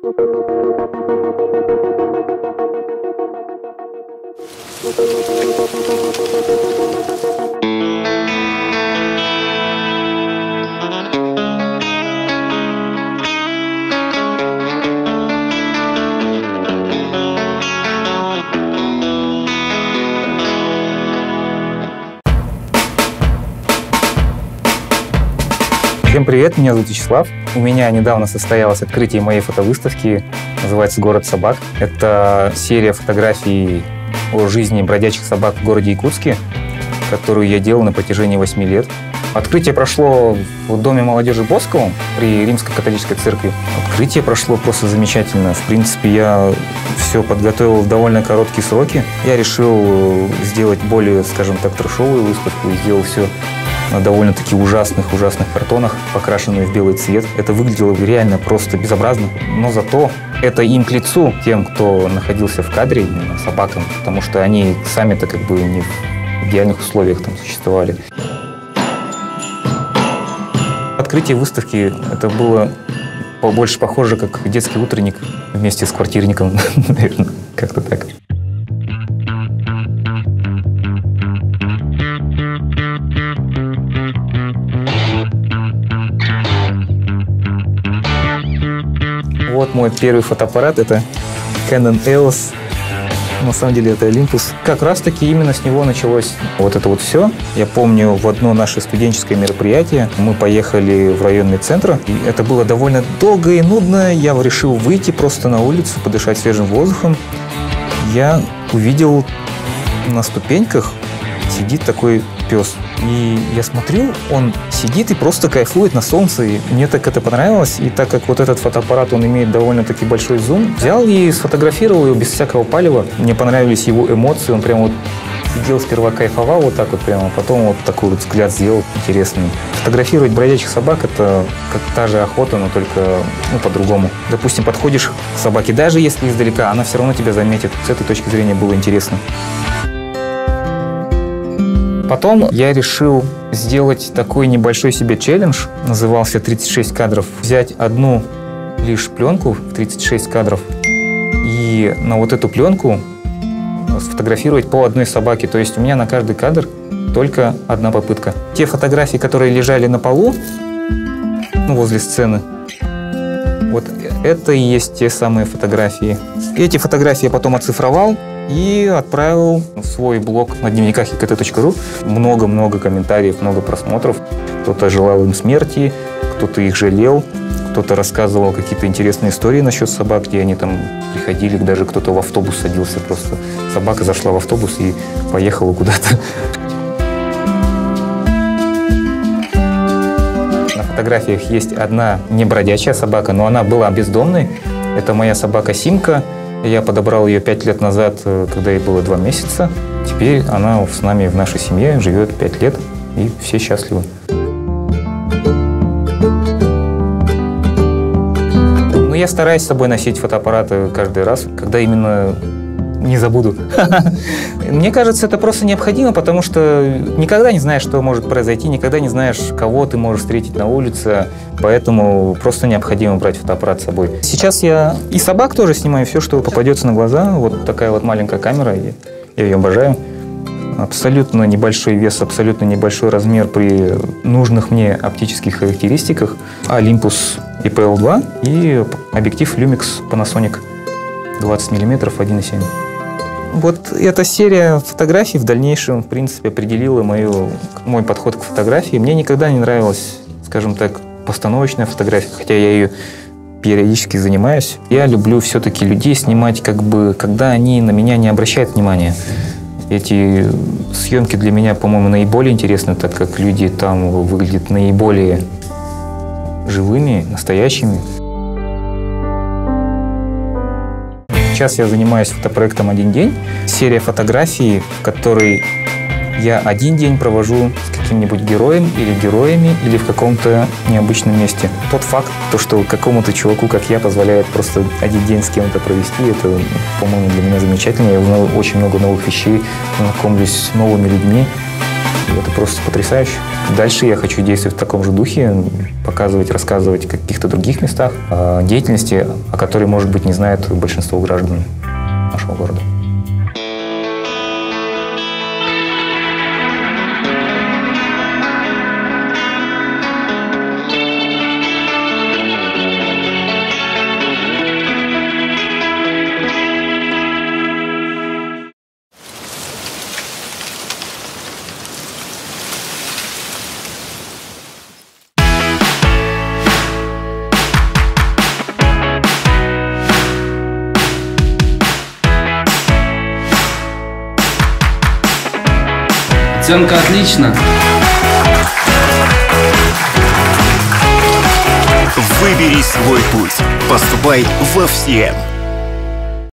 Всем привет, меня зовут Вячеслав. У меня недавно состоялось открытие моей фотовыставки, называется «Город собак». Это серия фотографий о жизни бродячих собак в городе Якутске, которую я делал на протяжении 8 лет. Открытие прошло в Доме молодежи Босковом при Римской католической церкви. Открытие прошло просто замечательно. В принципе, я все подготовил в довольно короткие сроки. Я решил сделать более, скажем так, трэшовую выставку и сделал все на довольно-таки ужасных картонах, покрашенные в белый цвет. Это выглядело реально просто безобразно, но зато это им к лицу тем, кто находился в кадре, именно собакам, потому что они сами-то как бы не в идеальных условиях там существовали. Открытие выставки это было больше похоже как детский утренник вместе с квартирником, наверное, как-то так. Вот мой первый фотоаппарат, это Canon EOS, на самом деле это Olympus. Как раз таки именно с него началось вот это вот все. Я помню, в одно наше студенческое мероприятие мы поехали в районный центр, и это было довольно долго и нудно. Я решил выйти просто на улицу, подышать свежим воздухом. Я увидел на ступеньках сидит такой пес. И я смотрю, он сидит и просто кайфует на солнце. И мне так это понравилось. И так как вот этот фотоаппарат, он имеет довольно-таки большой зум, взял и сфотографировал его без всякого палева. Мне понравились его эмоции. Он прям вот сидел сперва, кайфовал вот так вот прямо, а потом вот такой вот взгляд сделал интересный. Фотографировать бродячих собак – это как та же охота, но только по-другому. Допустим, подходишь к собаке, даже если издалека, она все равно тебя заметит. С этой точки зрения было интересно. Потом я решил сделать такой небольшой себе челлендж, назывался 36 кадров. Взять одну лишь пленку в 36 кадров и на вот эту пленку сфотографировать по одной собаке. То есть у меня на каждый кадр только одна попытка. Те фотографии, которые лежали на полу, возле сцены, вот это и есть те самые фотографии. Эти фотографии я потом оцифровал и отправил в свой блог на дневниках ekt.ru. Много-много комментариев, много просмотров. Кто-то желал им смерти, кто-то их жалел, кто-то рассказывал какие-то интересные истории насчет собак, где они там приходили, даже кто-то в автобус садился просто. Собака зашла в автобус и поехала куда-то. На фотографиях есть одна не бродячая собака, но она была бездомной. Это моя собака Симка. Я подобрал ее 5 лет назад, когда ей было 2 месяца. Теперь она с нами в нашей семье, живет 5 лет, и все счастливы. Но я стараюсь с собой носить фотоаппараты каждый раз, когда именно не забуду. Мне кажется, это просто необходимо, потому что никогда не знаешь, что может произойти, никогда не знаешь, кого ты можешь встретить на улице, поэтому просто необходимо брать фотоаппарат с собой. Сейчас я и собак тоже снимаю, все, что попадется на глаза. Вот такая вот маленькая камера, я ее обожаю. Абсолютно небольшой вес, абсолютно небольшой размер при нужных мне оптических характеристиках. Olympus IPL2 и объектив Lumix Panasonic 20 мм 1.7. Вот эта серия фотографий в дальнейшем, в принципе, определила мой подход к фотографии. Мне никогда не нравилась, скажем так, постановочная фотография, хотя я ее периодически занимаюсь. Я люблю все-таки людей снимать, когда они на меня не обращают внимания. Эти съемки для меня, по-моему, наиболее интересны, так как люди там выглядят наиболее живыми, настоящими. Сейчас я занимаюсь фотопроектом «Один день». Серия фотографий, в которой я один день провожу с каким-нибудь героем или героями, или в каком-то необычном месте. Тот факт, что какому-то чуваку, как я, позволяет просто один день с кем-то провести, это, по-моему, для меня замечательно. Я узнал очень много новых вещей, знакомлюсь с новыми людьми. И это просто потрясающе. Дальше я хочу действовать в таком же духе, показывать, рассказывать о каких-то других местах, о деятельности, о которой, может быть, не знает большинство граждан нашего города. Оценка отлично. Выбери свой путь. Поступай в FCM.